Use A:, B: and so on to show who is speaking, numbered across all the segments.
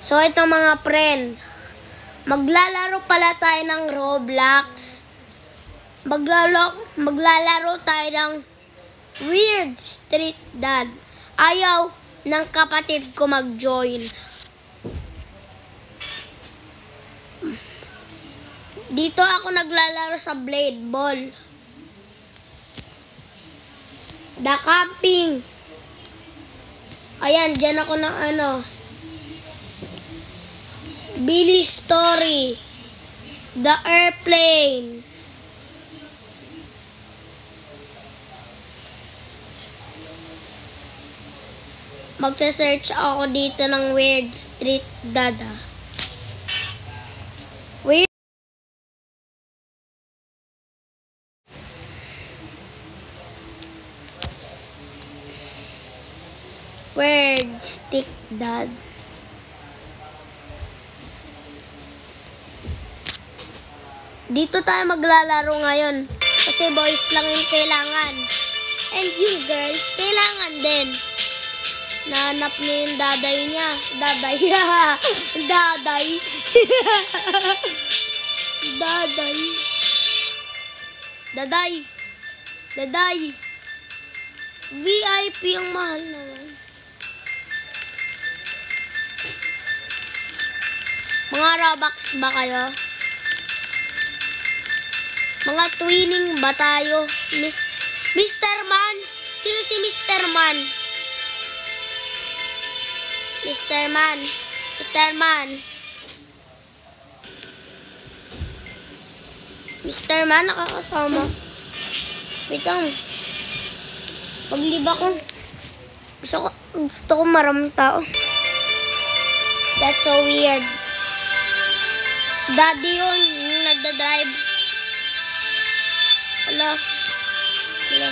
A: So, ito mga friend. Maglalaro pala tayo ng Roblox. Maglalaro tayo ng Weird Street Dad. Ayaw ng kapatid ko mag-join. Dito ako naglalaro sa Blade Ball. The Camping. Ayan, dyan ako ng Billy Story. The Airplane. Magsa-search ako dito ng Weird Street Dada. Weird Street Dad. Dito tayo maglalaro ngayon. Kasi boys lang yung kailangan. And you girls, kailangan din. Nahanap niya yung daday niya. Daday. Daday. Daday. Daday. Daday. VIP yung mahal naman. Mga Robux ba kayo? Mga twinning ba tayo? Mr. Man? Sino si Mr. Man? Mr. Man. Mr. Man. Mr. Man, nakakasama. Wait lang. Pagliba ko. Gusto ko maraming tao. That's so weird. Daddy yun, yung nagdadrive. Hala. Hala.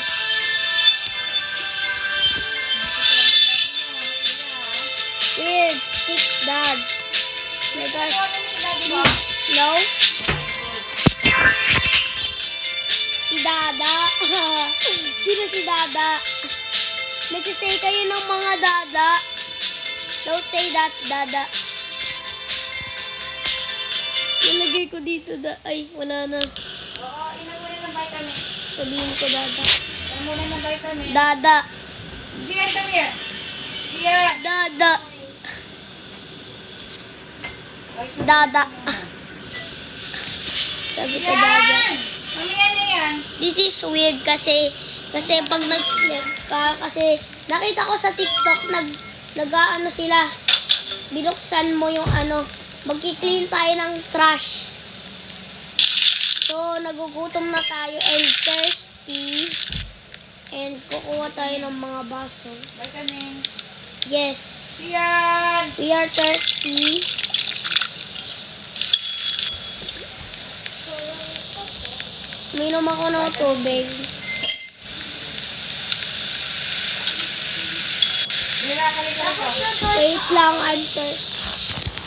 A: Weird Stick Dad. Oh my gosh. No? Si Dada. Sino si Dada? Nagsisay kayo ng mga Dada. Don't say that, Dada. Nilagay ko dito, ay, wala na.
B: Oo, ilan mo rin ng vitamins.
A: Sabihin ko, Dada.
B: Ilan mo rin ng vitamins.
A: Dada.
B: Siya, Tamir. Siya.
A: Dada. Dada. Sabi ko, Dada.
B: Mamaya na yan.
A: This is weird kasi pag nag-sleep ka, kasi nakita ko sa TikTok, nag-ano sila, binuksan mo yung magki-clean tayo ng trash. So, nagugutom na tayo and thirsty. And kukuha tayo ng mga baso.
B: Vitamins.
A: Yes.
B: Yan.
A: We are thirsty. Minom ako ng tubig. Wait lang, I'm thirsty.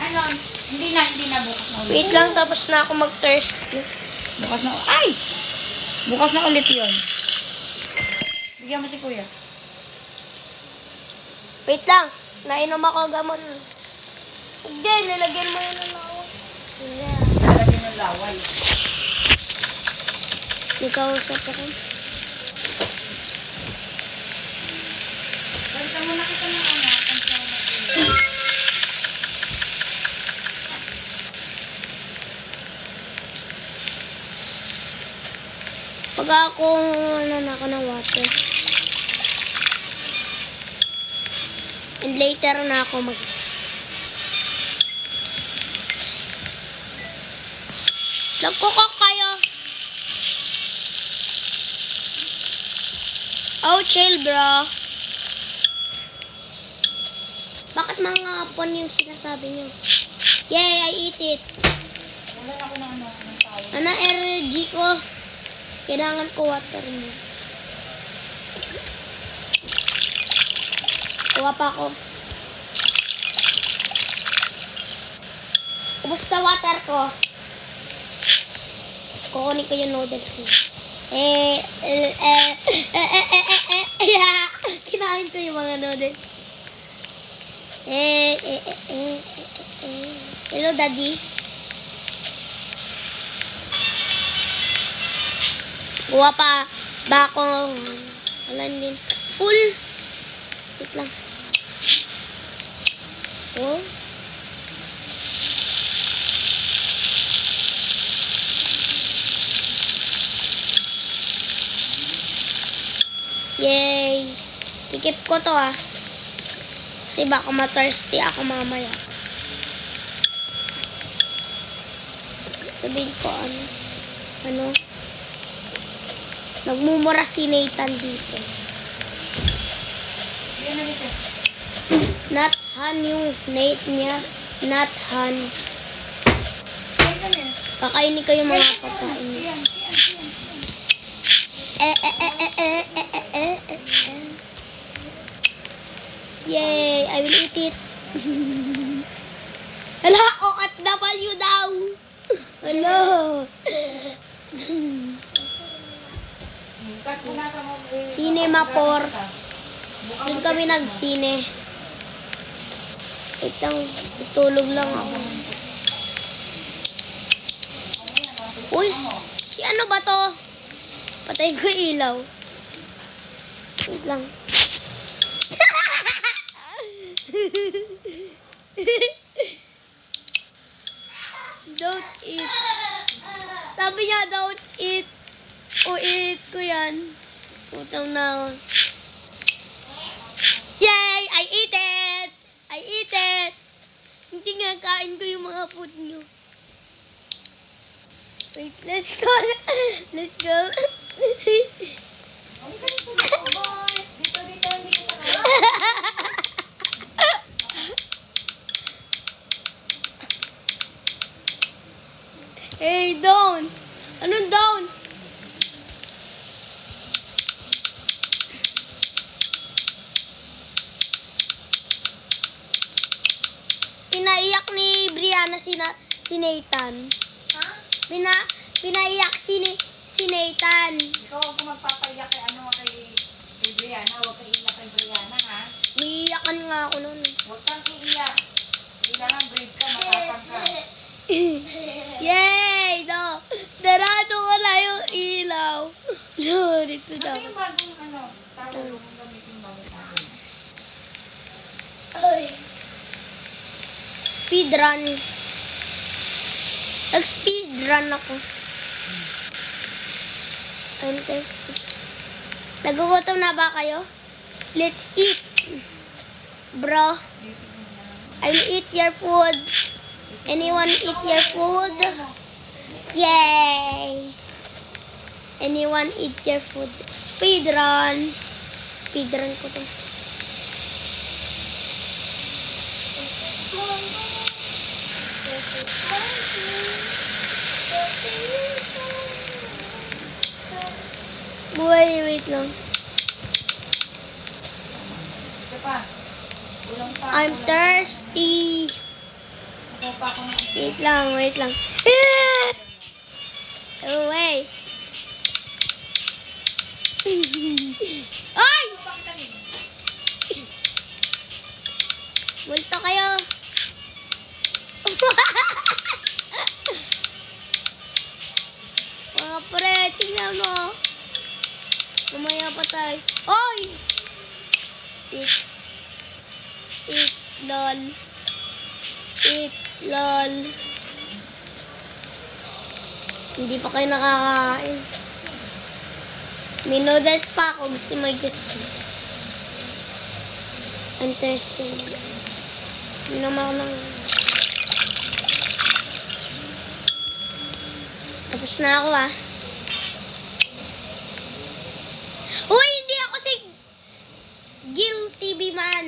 B: Ano? Hindi na. Bukas na ulit.
A: Wait lang, tapos na ako mag-thirsty.
B: Bukas na. Ay! Bukas na ulit yun. Bigyan mo si Kuya.
A: Wait lang, nainom ako gamot. Hindi, nilagyan mo yun ng laway. Yeah.
B: Lalagyan ng laway.
A: Ikaw usap ako.
B: Balikan mo na kita ng anak.
A: Pag ako, ako ng water. And later na ako Nagkukok kayo. Oh, chill, bro. Bakit mga hapon yung sinasabi nyo? Yay, I eat it.
B: Wala ako ng tawag.
A: Ano, energy ko? Kailangan ko water mo. Kuha pa ako. Ubus na water ko. Kukunin ko yung noodles eh. Kinain ko yung mga noodles. Hello, Daddy. Gawa pa ba ako? Wala din. Full. Wait lang. Full. Yay! Kikip ko to ah. Kasi baka ma-thirsty ako mamaya. Sabihin ko ano? Nagmumura si Nathan dito. Not Han yung Nate niya. Not Han. Kakainin ko yung mga pagkain niya. Yay! I will eat it. Hala! OFW daw! Hello! Cinema 4. Doon kami nagsine. Itang tutulog lang ako. Uy! Si ano ba to? Patayin ko ilaw. Wait lang. Don't eat. Sabi niya, don't eat. O eat ko yan. Utang na ako. Yay! I eat it! I eat it! Hindi nga, kain ko yung mga food nyo. Wait, let's go. Let's go. Hey, down! Anong down? Pinaiyak ni Brianna si Nathan.
B: Ha?
A: Pinaiyak si Nathan.
B: Ikaw huwag kang magpapaiyak kay Brianna. Huwag kang iiyak kay Brianna, ha?
A: Iiyakan nga ako noon.
B: Huwag kang iiyak. Kailangan brave ka, matapang ka.
A: Yay! Darado ko na yung ilaw. No, dito daw.
B: Kasi yung bagong tawag mo gamitin bagong tawag.
A: Speedrun. Nag-speedrun ako. I'm thirsty. Nagugutom na ba kayo? Let's eat. Bro, I'll eat your food. Anyone eat your food? Yay! Anyone eat your food? Speedrun. Speedrun ko to. Wait lang.
B: Isa pa. Ulang pa.
A: I'm thirsty.
B: Ako pa akong
A: Wait lang. Away. Ay! Multo kayo. Mga pre, tingnan mo. Mamaya pa tayo. Oy! Eat, lol. Eat, lol. Hindi pa kayo nakakain. May noodles pa ako. Gusto gusto. I'm thirsty. Hindi naman ako nang... Tapos na ako ah. Uy, hindi ako si Guilty man.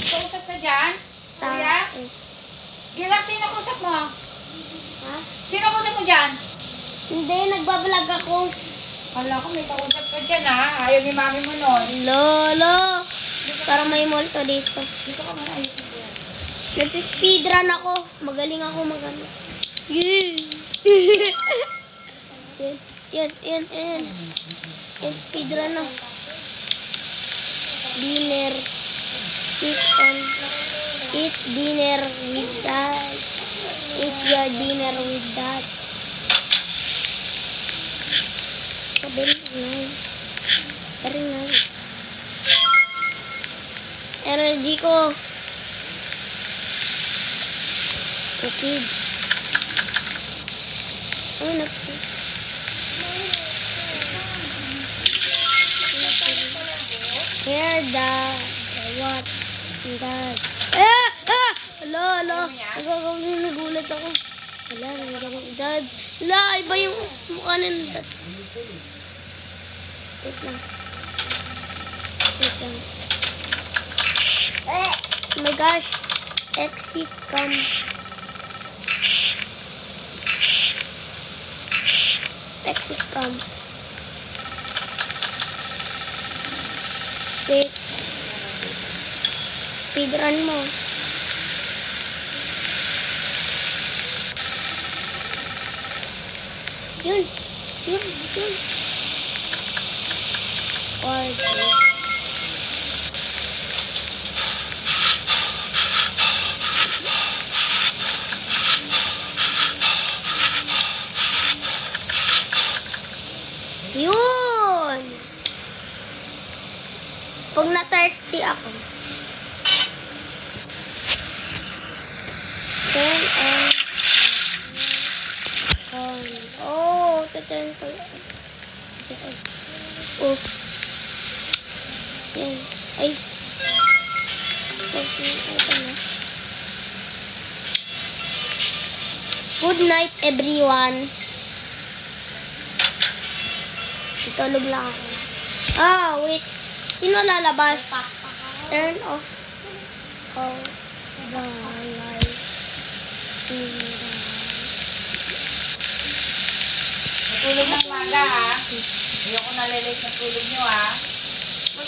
B: kausap ka dyan? Kuya? Gila, sino kausap mo?
A: Ha?
B: Sino kausap mo dyan?
A: Hindi, nagbablog ako.
B: Kala ko may kausap ka dyan, ha? Ayaw ni mami mo nun.
A: Lolo. Parang may multo dito.
B: Dito ka man, ayusin ko yan.
A: Nag-speedrun ako. Magaling ako magano. Yan. Yan, speedrun na. Dinner. Sit on. Eat dinner with that. Eat your dinner with that. So very nice. Very nice. Energy ko. Okay. Ay, nagsis. Here the what that. Hala. Nagulat ako. Hala, nandiyan dad. Hala, iba yung mukha ng dad. Wait lang. Oh my gosh. Exit cam. Exit cam. Wait. Speedrun mo. Yun. Order. Yun. Pag na-thirsty ako. Turn on. Oh, turn ko. Oh. Yan. Ay. Good night, everyone. Tulog lang ako. Wait. Sino lalabas? Turn off. The light.
B: Matulog ng maga, ha? Ayoko nalilate ng tulog nyo, ha?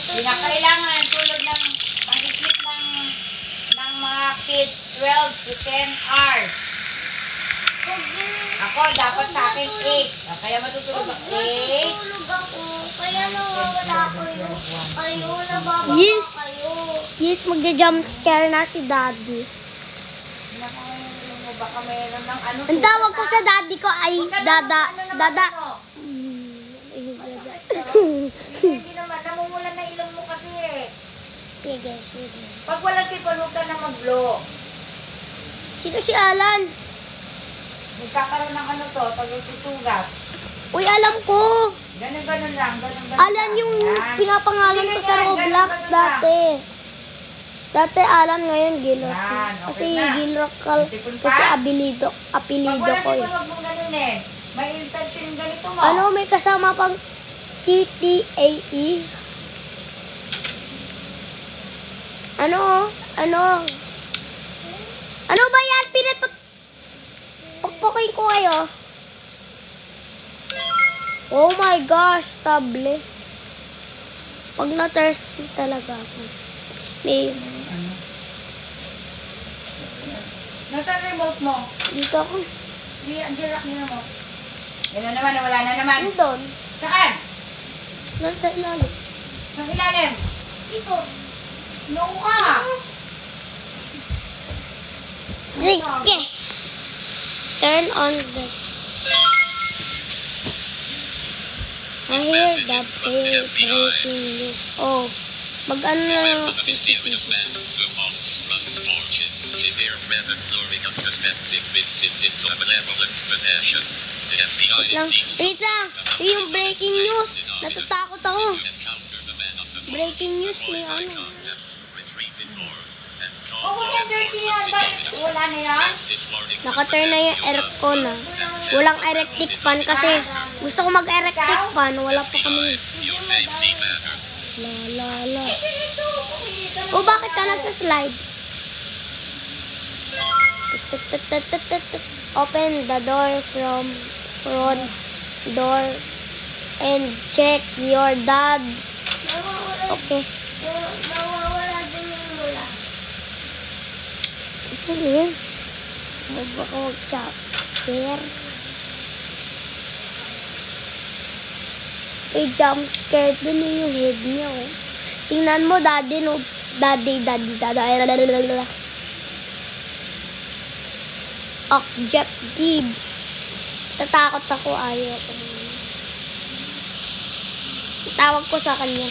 B: Pinakailangan tulog ng pag-sleep ng mga kids 12 to 10 hours. Ako, dapat sa akin 8. Kaya matutulog ako 8.
A: Matutulog ako. Kaya nawawala ko yung kayo. Nababaka kayo. Yes, magja-jump scare na si daddy.
B: Baka mayroon ng ano.
A: Ang tawag ko sa daddy ko ay dada.
B: Hindi naman, namumulan na ilong mo kasi eh.
A: Sige.
B: Pag walang sipon, huwag ka na mag-blow.
A: Sino si Alan?
B: Nagkakaroon ng ano to, pag-sugat.
A: Uy, alam ko.
B: Ganun lang.
A: Alan yung pinapangalan ko sa Roblox dati. Dati Alan, ngayon Gilrock. Kasi Gilrock kasi apelido ko yun.
B: Huwag mong ganunin. May intention yung ganito mo.
A: Ano, may kasama pang TTAE. Ano ba yan? Pagpukin ko kayo. Oh my gosh, table. Pag na-thirsty talaga ako. May...
B: Nasaan remote mo?
A: Dito ako.
B: Si Angela, nila mo. Yan naman, wala na naman.
A: Doon.
B: Saan?
A: Doon sa ilalim.
B: Sa ilalim?
A: Dito.
B: Noong ka.
A: Sige. Turn on the... I hear the breaking news. Oh, mag-ano na lang ako sa CCTV. Wait lang. Yung breaking news. Natatakot ako. Breaking news may ano.
B: Huwag yung dirty yan. Wala na yan?
A: Naka-turn na yung aircon na. Walang electric fan kasi gusto ko mag-electric fan. Wala pa kami. La. O bakit ka nagsaslide? Open the door from front door and check your dad. Okay. Nawawala din yung mula. Ano yan? Baka mag-jump scare. May jump scare dun yung head niya. Oh. Tingnan mo, daddy, no? Daddy. objective. Tatakot ako, ayaw ko. Tawag ko sa kanya.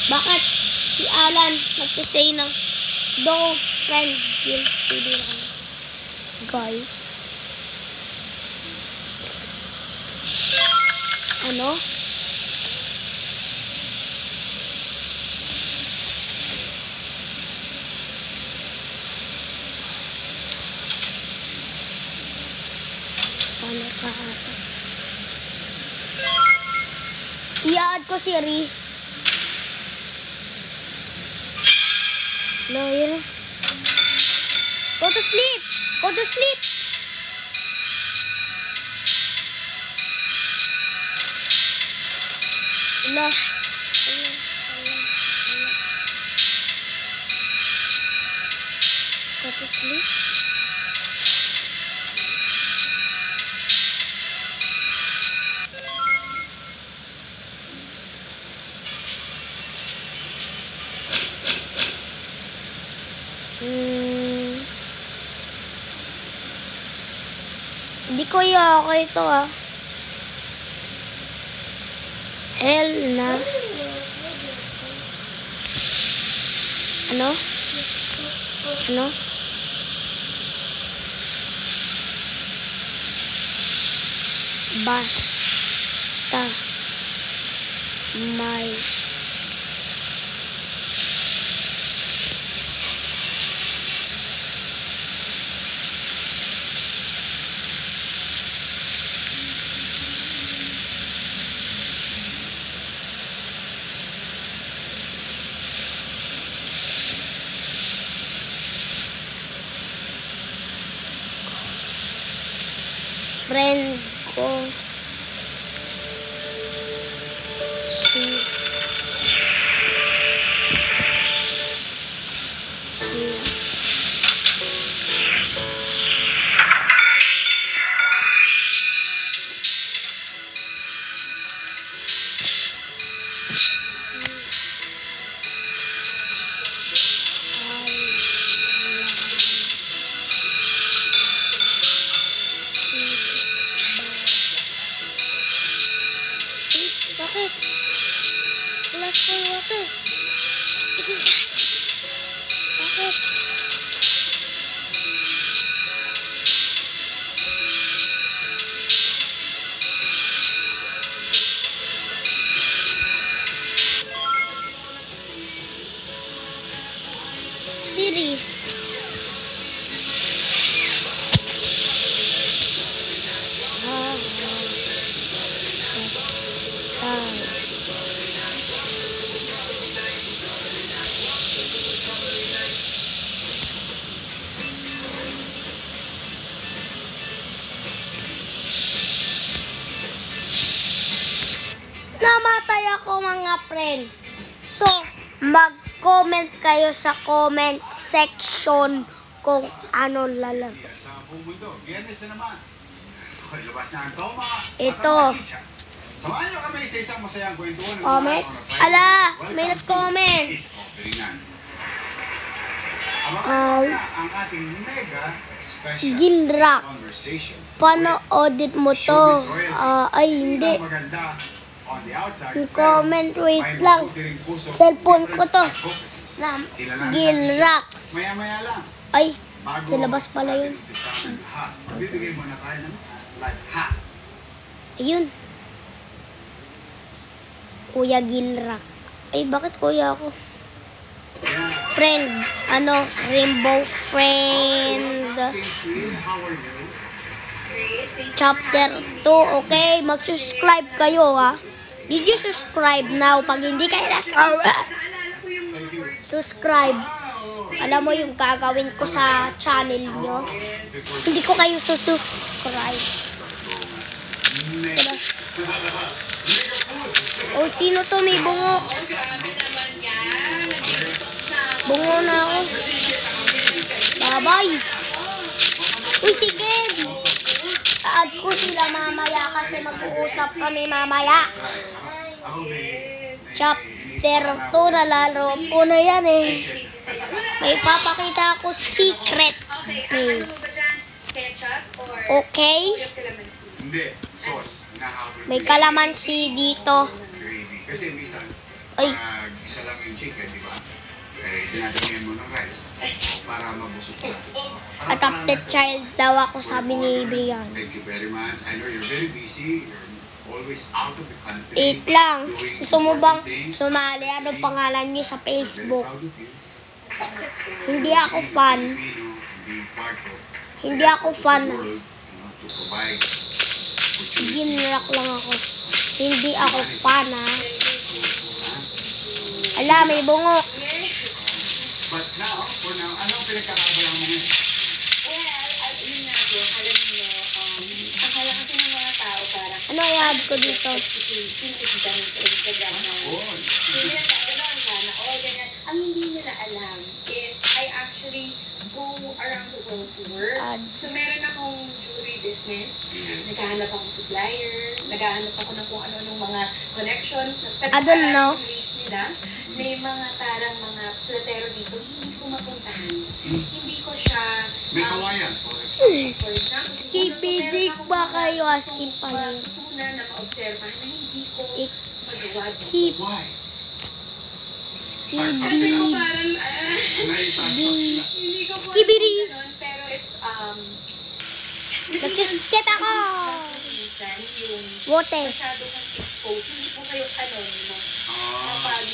A: Bakit si Alan nagsasay ng do friend will pwede na kami. Guys. Ano? Scanner ka ata. I-add ko si Ri. No, yun. Go to sleep! Go to sleep! Ala. Go to sleep. Hindi ko ako ito Hell na. Ano? Ano? Basta may friend ko si Bakit? Glass for water. Sige. Bakit? Siri. Namatay ako mga friend. So, mag-comment kayo sa comment section kung ano lalaro. Ito.
C: Samahan niyo kami sa isang masayang kwentuhan.
A: Comment? Ala, may nag-comment.
C: Ang ating mega special
A: Ginrak.
C: conversation.
A: Paano audit mo to? Ay, hindi.
C: On the outside,
A: Comment, wait lang. Cellphone ko to. Na, Ginrak.
C: Maya-maya lang.
A: Ay, sa labas pala yun.
C: Bibigay mo na tayo ng life hack.
A: Ayun. Kuya Ginrak. Ay, bakit kuya ako? Friend. Ano? Rainbow Friend. Chapter 2. Okay, mag-subscribe kayo Did you subscribe now? Pag hindi kayo subscribe, alam mo yung gagawin ko sa channel nyo? Hindi ko kayo subscribe. Diba? O, sino to? May bungo. Bungo na ako. Bye-bye. Uy, si Ken. Add ko sila mamaya kasi mag-uusap kami mamaya. Chapter 2 na laro ko na yan May papakita ako secret.
D: Okay, ano
A: Please.
D: mo ba dyan? Ketchup or
A: Okay.
D: yung calamansi?
C: Hindi, sauce. Hinahabol
A: May
C: mo
A: kalamansi dito.
C: yung gravy. Kasi minsan,
A: Ay.
C: pag isa lang yung chicken, di ba? Eh, dinadamihan mo ng rice. Para mabusog ka.
A: Adopted child daw ako, sabi ni Brian.
C: Thank you very much. I know you're very busy. You're always out of the country.
A: Eat lang.
C: doing
A: Gusto mo bang
C: important things.
A: sumali? Anong pangalan niyo sa
C: We're very
A: Facebook?
C: proud of you.
A: Hindi ako fan.
C: Filipino, being part of
A: Hindi ako fan.
C: the world, to provide opportunity.
A: Ginrak lang ako. Hindi ako fan, ha? Ala, may bungo.
C: But now, for now, anong pinagkakabalang mo ngayon?
D: Well, yun nga po, alam niyo, akala kasi ng mga tao parang
A: Ano i-add ko dito?
D: sinikita nyo sa Instagram na
C: Oh,
D: hindi na gano'n ka na all ganyan. Ang hindi nila alam is I actually go around the world to work.
A: Add.
D: So meron akong jewelry business. Naghahanap ako supplier, naghahanap ako ng kung ano-anong mga connections.
A: I don't know.
D: Nila. May mga tarang mga platero dito, hindi ko mapuntahan. Hindi ko siya...
C: may kawayan, for example.
D: For example,
A: Skipidig ba kayo? Skip pala yun.
D: Una na ma-observahan na hindi ko
A: Skip.
C: Why?
D: Sabi ko
A: Skibidi.
D: parang,
C: Nai-start sila.
D: hindi ko po
A: Skibidi.
D: ganun, pero it's,
A: Nagsiskip ako.
D: minsan yung
A: Bote.
D: masyado kang expose, hindi po kayo anonymous.
C: Ah,
D: Kapag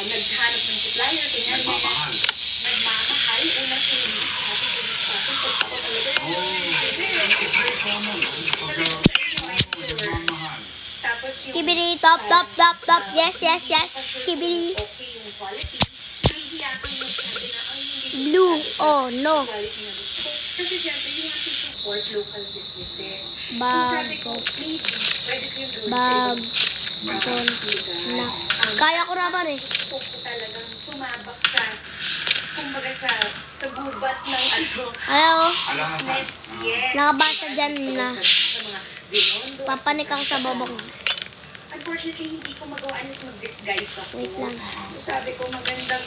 D: naghanap ng supplier, kanya
C: nagmamahal.
D: nagmamahal, unang hindi sa atin, pag ako talaga
C: Oh, it's very common. Pag nagmamahal.
D: Tapos yung
A: Skibidi. Top, top, top, top. Yes, yes, yes. Skibidi.
D: okay yung quality, hindi ako yung sabi na, ay, hindi
A: Blue. Oh, no.
D: quality na gusto. Kasi syempre, you want to support local businesses. So
A: Bag.
D: sabi ko, maybe, pwede ko yung gawin
A: Bag.
D: sa ibang
A: Na.
D: lugar.
A: Kaya ko naman eh.
D: Gusto ko talagang sumabak sa, kumbaga sa gubat ng ano,
A: Hello?
C: Alahasan.
D: business. Yes.
A: Nakabasa dyan na.
D: Sa mga binondo.
A: Papanik ako sa babong.
D: Unfortunately, hindi ko magawa is mag-disguise ako.
A: Wait lang.
D: So sabi ko, magandang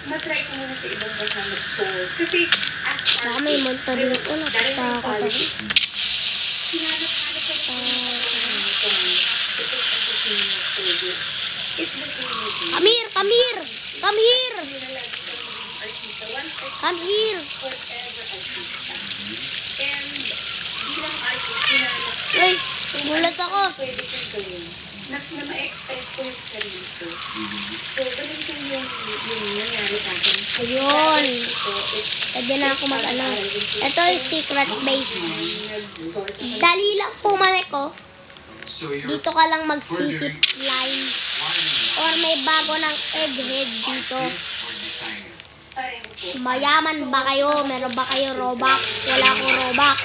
D: matry ko muna sa ibang bansa mag-source. Kasi as
A: Baka may multo dito, natatakot ako.
D: Hinanap-hanap ko It's the same with you.
A: Come here, come here. Come here.
D: Hindi na lagi kang maging artista. Once
A: Come here.
D: forever artista. And bilang artist, hinanap ko
A: Uy, gulat ako.
D: pwede kong gawin. Na ma-express ko yung sarili ko. So, ganun po yung nangyari sa akin. So,
A: Ayun.
D: ito, it's
A: Pwede na ako mag-ano. Ito is secret base.
D: nag-source ako.
A: Dali lang pumanik ko.
C: So you're
A: Dito ka lang magsisip line.
C: wiring
A: Or may bago ng egghead dito.
C: artist or designer?
D: Pareho po.
A: Mayaman ba kayo? Meron ba kayo Robux? Wala akong Robux.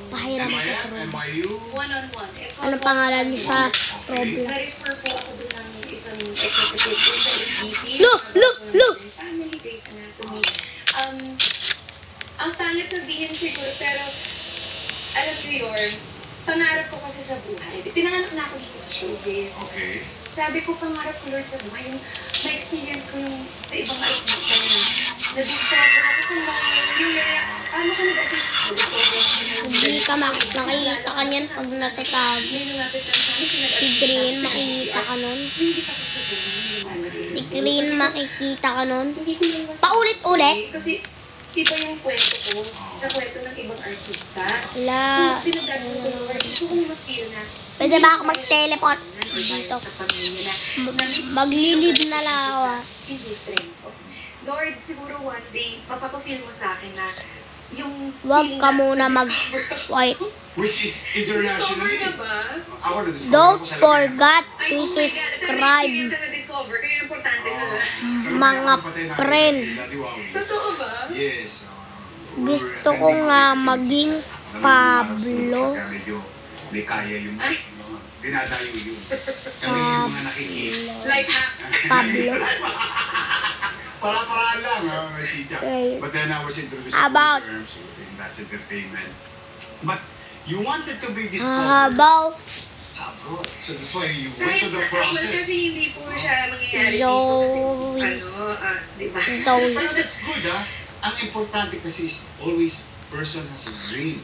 A: Pahiram
C: Am
A: ko
C: I
A: Robux.
C: Am I you?
D: One-on-one.
A: Anong pangalan niyo sa Roblox?
D: Na-refer po ako doon ng isang executive ko sa ABC.
A: Lo!
D: Family Grey's Anatomy. Ang pangit sabihin siguro, pero alam ko yours, pangarap ko kasi sa buhay. Pinanganak na ako dito sa showbiz.
C: Okay.
D: Sabi ko, pangarap ko, Lord, sa buhay, yung ma-experience ko yung sa ibang artista na na-discover ako sa mga yung paano ka nag-artist? Na-discover ako sa mga
A: Hindi ka makikita ka niyan pag natatago.
D: may lumapit lang sa akin,
A: Si Green, makikita ka nun.
D: hindi pa ko sabihin yung
A: Si Green, makikita ka nun.
D: Hindi ko yung
A: Paulit-ulit.
D: Kasi iba yung kwento ko sa kwento ng ibang artista.
A: Wala.
D: So, pinagdadaan ko yung gusto ko ma-feel na
A: Pwede ba ako mag-teleport
D: dito
A: dito?
D: sa pamilya na
A: Maglilib na lang ako.
D: industriya ko. Lord, siguro one day, mapapafeel mo sa akin na yung
A: Wag
D: feeling
A: ka
D: na
A: muna
D: na-discover ako.
A: Wait.
C: Which is internationally.
D: Discover na ba?
C: I want to discover
A: Don't
C: ko sa
A: forget
D: Ay,
A: to
D: oh my God,
A: subscribe,
D: na na-discover. Kaya yung importante sa
A: mga friend.
D: Totoo ba?
C: Yes.
A: Gusto ko nga maging Pablo.
C: Medyo may kaya yung dinadayo yun. Kami yung mga nakikita.
D: Life hack.
A: Pablo.
C: Para-paraan lang, chicha.
A: Okay.
C: But then I was introduced
A: About-
C: to terms, so that's entertainment. But you wanted to be
A: How
C: discovered.
A: about
C: Sabot. So that's why you went
D: Kahit
C: to the
D: sa
C: process.
D: kasi hindi po siya mangyayari dito.
A: Zoe?
D: Kasi, di ba?
A: Zoe?
C: Pero that's good, ah. ang importante kasi is always person has a dream.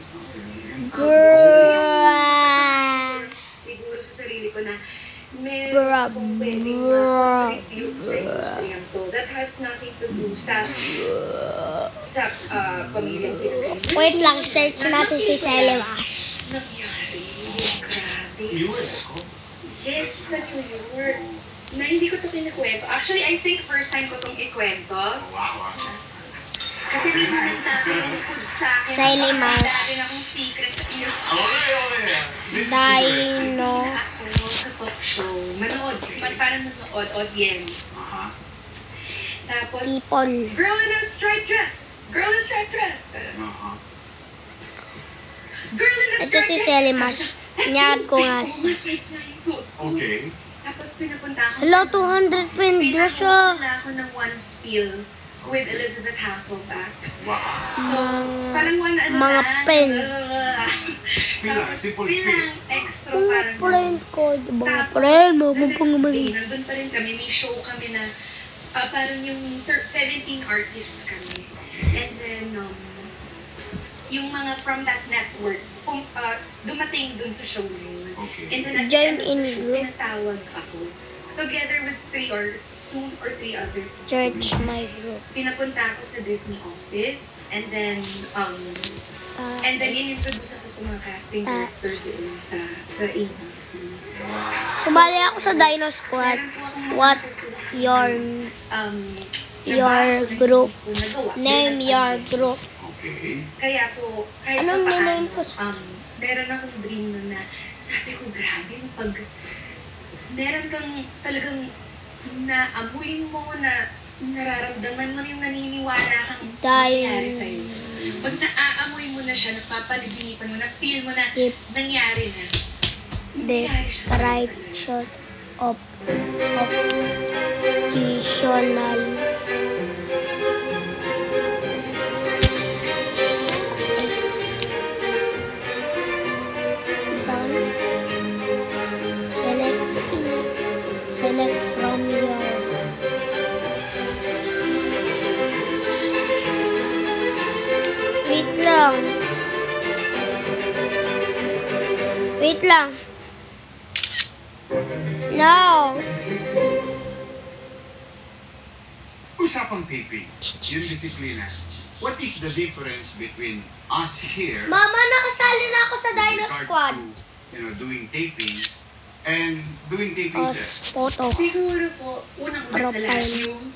D: Siguro sa sarili ko na meron akong pwedeng ma-contribute sa industriyang to. That has nothing to do sa pamilyang Pilipino.
A: Wait lang, search natin si Selma.
D: Nangyari. Grabe.
C: US ko?
D: Yes, sa New York. Na hindi ko to kinikwento. Actually, I think first time ko tong ikwento.
C: Wow.
D: Kasi may kumanta yung food sa akin.
A: Cinemas.
D: Dati na akong secret sa iyo.
C: Okay. This is
A: Dino.
D: Ako sa talk show. Manood. Parang nanood. Audience. Tapos,
A: Tipon.
D: girl in a striped dress. Girl in a striped dress. Girl in a striped
A: Ito si
D: dress.
A: Selma. Nyad ko nga.
D: Stripes na yung suit.
C: Okay.
D: Tapos pinapunta ako.
A: Hello, 200 pindro siya.
D: Pinapunta ako ng one spiel with Elizabeth Hasselbeck.
C: Wow.
D: So, parang one
A: Mga
D: lang.
A: pen.
C: Spill lang, simple
D: Spill
C: spill.
D: lang, extra
A: Mga
D: parang
A: friend ko, diba?
D: Tapos,
A: Friend mo,
D: the next
A: mapang
D: day, nandun pa rin kami, may show kami na parang yung 17 artists kami. And then, yung mga from that network, dumating dun sa show na yun.
C: Okay.
D: And then, at the
A: Join
D: end of
A: in
D: the show,
A: group.
D: pinatawag ako. Together with 2 or 3 other people.
A: Church my group.
D: Pinapunta ako sa Disney office. And then, inintroduce ako sa mga casting directors doon sa ABC.
A: Sumali ako sa Dino Squad.
D: Meron po akong
A: What your
D: trabaho na
A: group?
D: hindi ko nagawa.
A: Name your group.
C: Okay.
D: Kaya po, kahit
A: Anong
D: pa
A: name
D: paano,
A: ko?
D: meron akong dream na sabi ko, grabe, pag meron kang talagang naamuin mo, na nararamdaman mo yung naniniwala kang nangyari sa'yo. Pag naaamoy mo na siya, napapalibinipan mo, na-feel mo na
A: Keep
D: nangyari na.
A: description of occasional done. Select from your wait lang. No.
C: Usapang taping. Yung disiplina. What is the difference between us here
A: Mama, nakasali na ako sa Dino
C: with regard
A: Squad.
C: to, doing tapings and doing tapings there?
A: Photo.
D: Siguro po, unang-una sa lahat,
A: Profile.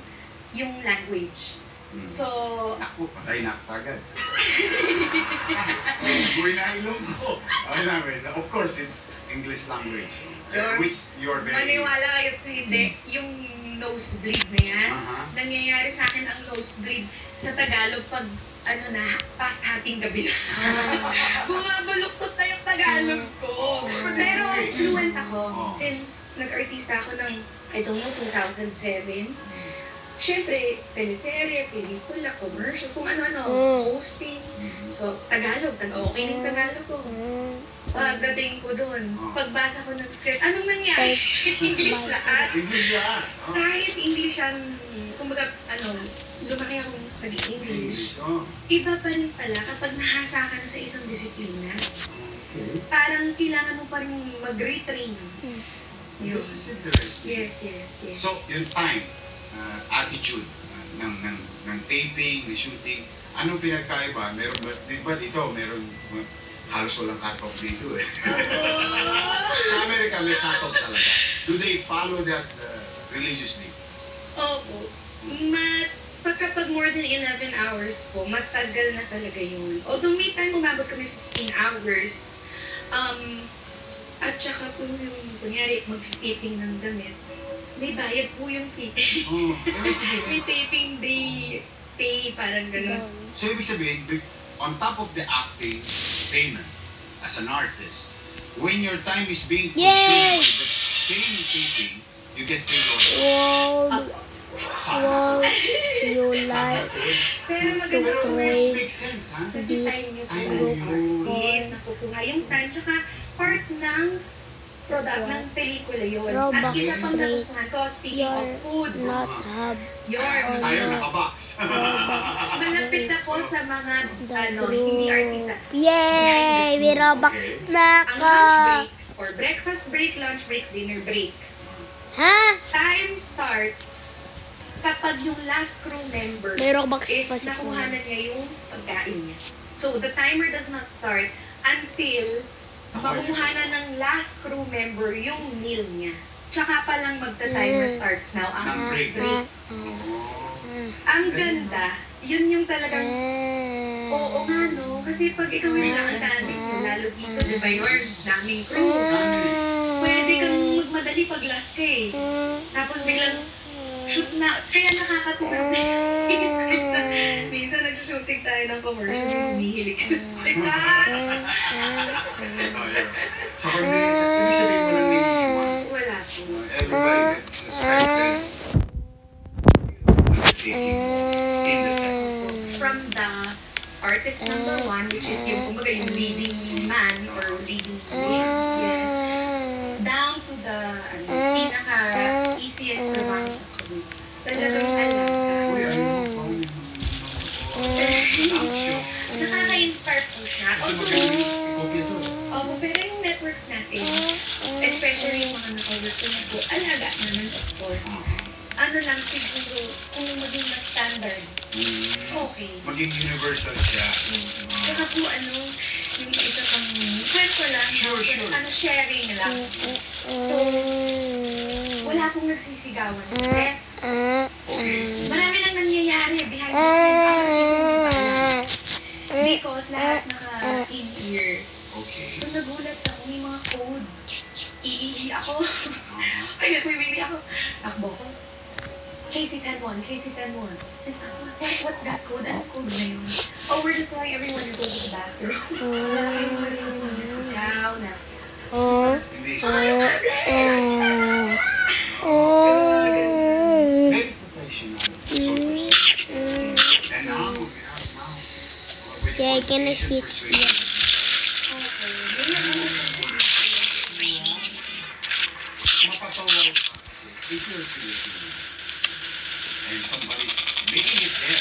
D: yung language. So,
C: Ako, patay na agad. Buhay na ilong ko. Of course, it's English language. Which you're very...
D: maniwala kayo sa hindi, yung nosebleed na yan,
C: Aha.
D: nangyayari sa akin ang nosebleed sa Tagalog pag, past hating gabi na. Bumabaluktot na yung Tagalog ko. Pero fluent ako. Since nag-artista ako ng, I don't know, 2007. Siyempre, teleserye, pelikula, commercial, kung ano-ano, hosting. So, Tagalog, okay ng Tagalog ko. Pagdating ko doon, pagbasa ko ng script, anong nangyari? English lahat.
C: English yan.
D: Kahit English ang, kumbaga, lumaki akong nag-English.
C: Oh.
D: Iba pa rin pala kapag nahasa ka na sa isang disiplina. Parang kailangan mo pa rin mag-retrain. Yun.
C: This is interesting.
D: Yes.
C: So, yung time, attitude ng taping, ng shooting, anong pinagkaiba? Meron ba, di ba dito, meron halos walang cut-off dito eh. Sa Amerika, may cut-off talaga. Do they follow that religiously?
D: Opo. Pagkapag more than 11 hours po, matagal na talaga yun. Although may time umabot kami 15 hours, at saka po yung, kunyari, mag-fitting ng damit, may bayad po yung fitting. May taping day pay, parang gano'n.
C: So, ibig sabihin, on top of the acting payment as an artist, when your time is being consumed by
A: Yay!
C: the same taping, you get paid also.
A: Wow, you like
D: Pero
C: Pero
D: maganda po
C: it makes sense, ha?
D: kasi
A: this
D: time niyo po
C: I
D: ang
C: know.
D: yes, nakukuha yung time. Tsaka part ng product ng pelikula yun.
A: Robux
D: At isa pang
A: break.
D: nagustuhan ko, speaking of
A: You're
D: food,
A: not have
D: yun.
C: Tayo nakabox.
D: Malapit ako sa mga,
A: the
D: hindi artista.
A: Yay! May Robux na
D: Ang
A: ako.
D: lunch break, or breakfast break, lunch break, dinner break.
A: Ha?
D: Time starts kapag yung last crew member
A: May Robux
D: is
A: pa si
D: nakuha na niya yung pagkain niya. So, the timer does not start until makuha na ng last crew member yung meal niya. Tsaka pa lang magta-timer starts now ang
C: Ng break.
D: break. Ang ganda, yun yung talagang, oo nga no, kasi pag ikaw yung nakatamit mo, lalo dito, di ba yun, daming crew. Pwede kang magmadali pag last ka eh. Tapos biglang, shoot na, kaya nakakatulog. Minsan nag-shooting tayo ng commercial, humihilig ka. Diba?
C: So, kung ibig sabihin mo lang niliwan,
D: Wala po.
C: everybody that's suspected in the second.
D: From the artist number 1, which is yung, kumbaga, yung leading man or leading lady, yes, down to the pinaka-easiest trabaho sa crew. Talagang alam
C: Uy,
D: ka.
C: action.
D: Nakaka-inspire po siya.
C: Kasi
D: Although,
C: magaling copy ito.
D: opo, pero yung networks natin, especially yung mga naka-work ko na po, alaga naman, of course. Ano lang siguro, kung maging mas standard, okay.
C: Maging universal siya.
D: Saka po yung isa pang kwento lang,
C: Sure, sure.
D: Sharing lang. So, wala pong nagsisigawan sa set. Marami nang nangyayari behind the scenes. Ako isang hindi pa alam. Because lahat naka-in-ear.
C: Okay.
D: So, nagulat ako, may mga code. Iihi ako. Kaya may baby ako. Takbo ko. KC-10-1, KC-10-1. What's that code? Ano code na yun? Oh, we're just telling everyone to go to the bathroom. Wala kayong marinig na nasigaw na.
C: Hindi siya. Very professional. So perceptive. And now, we have now. With
A: Yeah, can I see?
C: persuasion. Mapatawa ka kasi if you're creative and somebody's making it there, it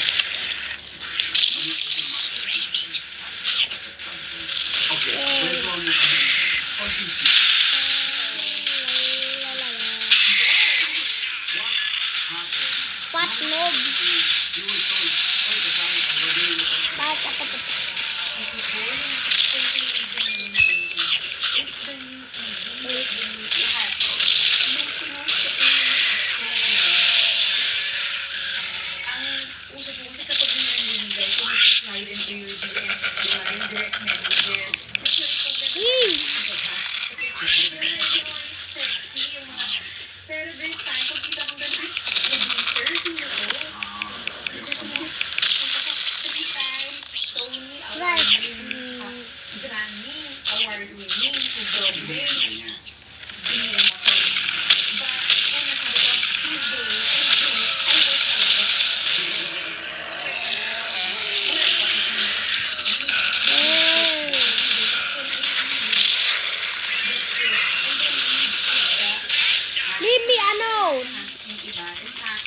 C: doesn't matter as a content. Okay, kwento mo kami. What did you
A: Fat noob.
C: You were told, "Oy, kasama ka, gagawin mo ka."
A: Fat ako.
D: Kasi po, yung social media naman, it's the new TV, it's the new lahat. Yung pinost ko po yung ang uso po kasi kapag may nangyayari, so slide into your DMs, di ba? Yung direct messages. Sexy yung mga, pero this time, pag kita ko ganun, producer, sino ko? Tony, Grammy, award-winning, si Broadway, hindi mo ko. But, kung nasabi ko, he's doing everything, I work for it.
A: Leave me alone.
D: In fact,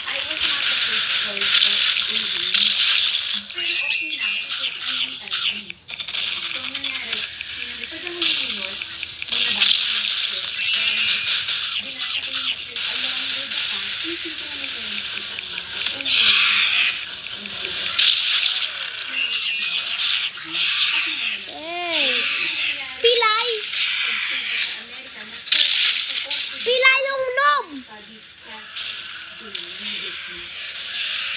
D: I was not the first choice of Avery. Pero okay lang kasi ang time. So, ang nangyari, pinalipad ako ng New York, nung nabasa ko yung script, and binasa ko yung script along with the cast, using ko naman yung script ang mga
A: Hey. Pilay. Pilay yung noob.
D: studies sa Julie Disney.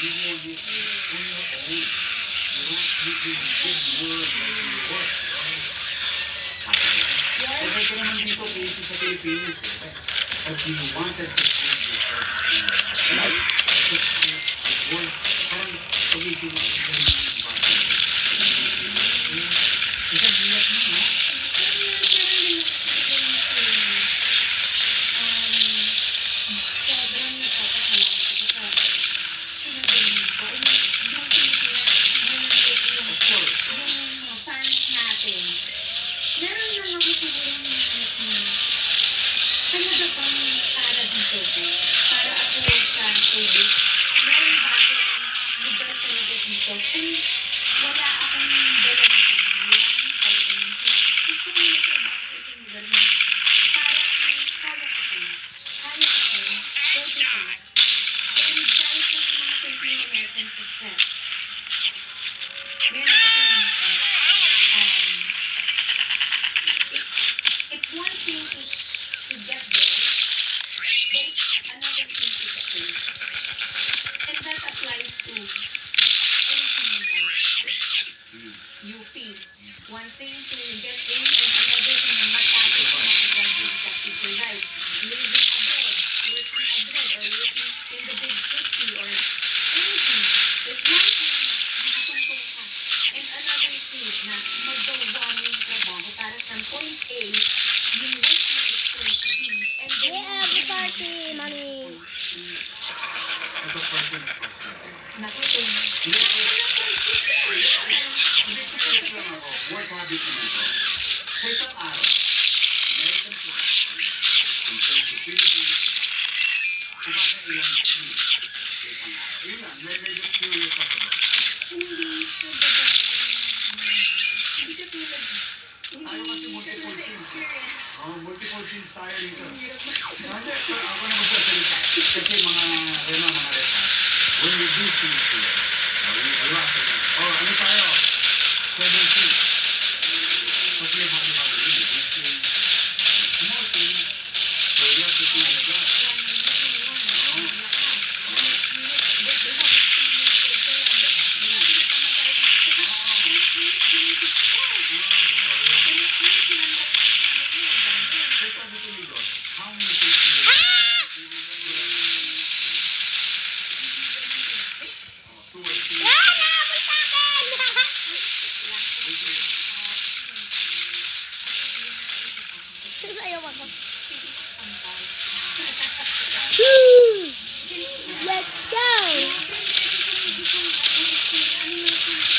C: You will be on your own. You don't need to give word like you work. Okay ka naman dito kasi sa Pilipinas. But you wanted to prove yourself to see it's worth. Parang pag-isip mo yung bata. Pag-isip mo. Isang hirap mo, no?
D: Sobrang napapasalamat ako sa pinagaling ko. Yung
C: Of course.
D: mga fans natin. Meron lang ako siguro ng showcase. Para upload sa showbiz, meron ba akong lugar talaga dito? Kung wala akong dalang pangalan o gusto ko yung trabaho sa isang lugar na parang kaya ko pala. Kaya ko pala. Pwede pala. And kahit na yung mga Filipino Americans sa set, may natutunan ko. It's one thing to get there, but another thing to stay. And that applies to anything in life. UP. One thing to get in and another thing na matapos na mag-graduate ka to survive. Living abroad, working abroad, or working in the big city, or anything. It's one thing na makatungtong ka. And another thing na magawa mo yung trabaho para from point A, yung work mo is point B, and then
A: Yeah, Bukati, mami.
C: Ito person na person.
D: naku,
C: Hindi curious lang ako. Work habit naman ko. Sa isang araw, American production, compared to Filipino production, kumaka-ilang sleep sa isang araw. Yun lang, medyo curious ako ba?
D: hindi siya bagay. Hindi ka tulad.
C: Tayo kasi multiple scenes. Multiple scenes tayo dito.
D: Hirap na.
C: Hindi, ako na magsasalita. Kasi mga repa, when we do scenes here, wala sila. Ano tayo? 7 scenes. Tapos may hali-hali yun. Big scenes. Small scenes. So you have to do like that. First time sa Migos, how many scenes do you have? 2 or 3.
A: Yeah, naabot sa akin! Sasayaw ako. Woo! Let's go!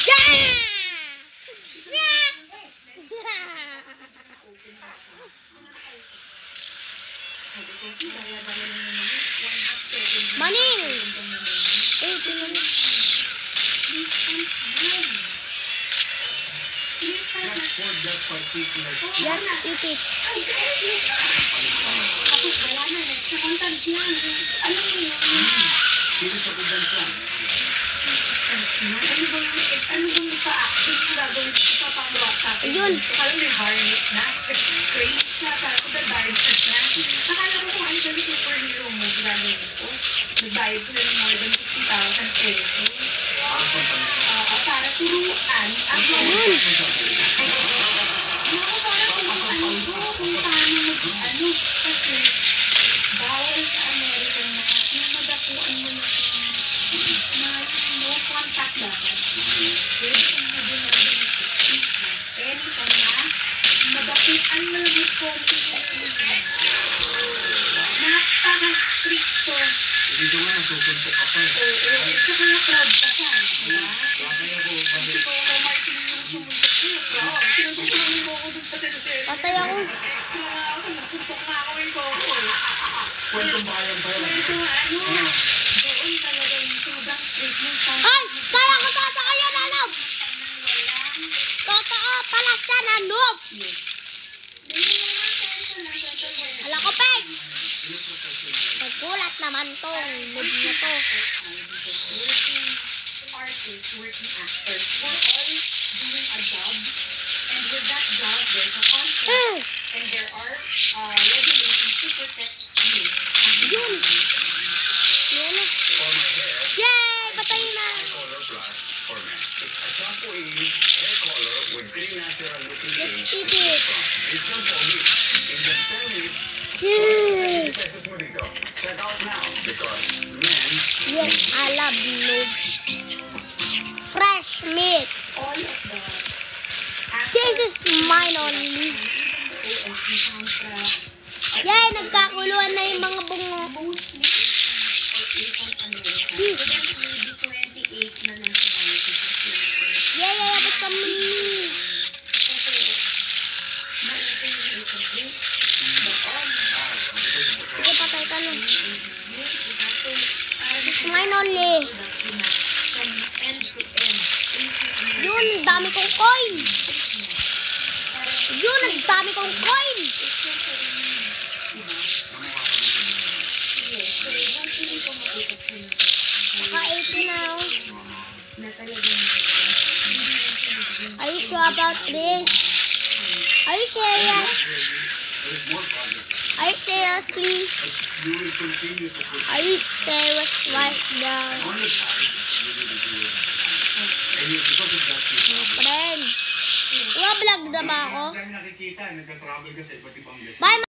A: Yeah! Maning!
C: Just for that particular scene.
A: Just eat it.
D: Tapos wala na, sa contact lang. Alam mo yun?
C: Sino sa kudans lang?
D: Ano bang pa-action yung gagawin ko papagawa sa akin?
A: Yun.
D: Akala may harness na. Crazy siya. Parang ko darkness na. Akala ko kung ano sabi superhero mo, gagawin ko. Nagbayad sila ng more than 60,000 pesos.
C: Asan pa nito?
D: Para turuan. Ako, para turuan ko kung paano mag-ano. Kasi, bawal sa Amerika na madapuan mo na no contact dapat. Pwede kang mag-dinado ng cookies na. Anytime na, madapuan mo lang yung konti na napaka-stricto.
C: Dito nga, nasusuntok ka pa eh.
D: Oo, tsaka na-proud ka pa. Diba?
C: Bakit ako,
D: Kasi ko ako Martin yung sumuntok ko. Proud. Sinusuntok mo ako dun sa teleserye.
A: Patay ako.
D: Extra nga ako, nasuntok nga ako yung koko.
C: kwentong bayan pa yun.
D: Ito ano, doon talaga yung sobrang strict ng standard.
A: Ay! Kaya ko totoo yan, Anob! Totoo pala siya, Anob! Hala ko, Peg! Nagkulat naman tong mood niya to.
D: Working artists, working actors, we're all doing a job. And with that job, there's a contract. And there are regulations to protect you.
A: Yun! Yan na.
C: For my hair,
A: Yay! Patay na!
C: Color Plus for men. It's a shampooing hair color with 3 natural looking
A: Let's
C: shades.
A: eat it!
C: It's not foggy. In just 10 minutes,
A: Yes!
C: pesos mo dito. Check out now because men
A: Yes, I love Noob. Fresh meat!
D: All of the
A: This is mine only.
D: OST soundtrack,
A: Yay! Nagkakuluan na yung mga bungo.
D: mostly Asian or Asian American. So there's maybe 28 na nationalities of Philippines.
A: Yay! Basta me!
D: Kasi, maising yung Asian group. Doon,
C: because of the
A: only.
D: production na from end to end.
A: Yun, ang dami kong coin. Yun, ang dami kong coin.
D: Yes, so hopefully kung makikita siya na
A: Naka 80 na ako.
D: na talagang
A: Are you sure about this? Are you serious?
C: There's more projects.
A: Are you seriously?
C: You will continue to push.
A: Are you serious right now?
C: On the side, you need to do it. And because of that, you
A: Friend, vlog na ba ako?
C: Ang dami nakikita, nagka-travel ka sa iba't ibang destination.
A: Bye,